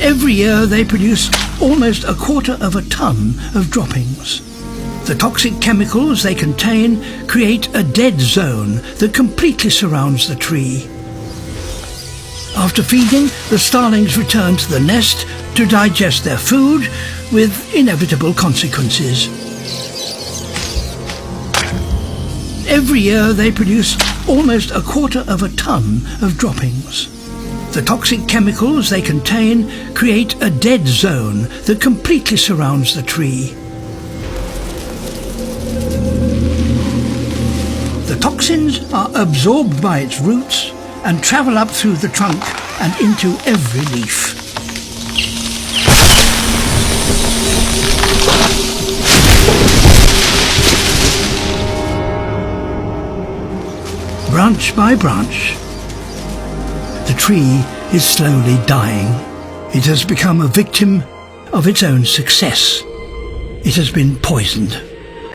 Every year they produce almost 1/4 of a ton of droppings. The toxic chemicals they contain create a dead zone that completely surrounds the tree. After feeding, the starlings return to the nest to digest their food, with inevitable consequences. Every year they produce almost 1/4 of a ton of droppings. The toxic chemicals they contain create a dead zone that completely surrounds the tree. The toxins are absorbed by its roots and travel up through the trunk and into every leaf. Branch by branch, the tree is slowly dying. It has become a victim of its own success. It has been poisoned.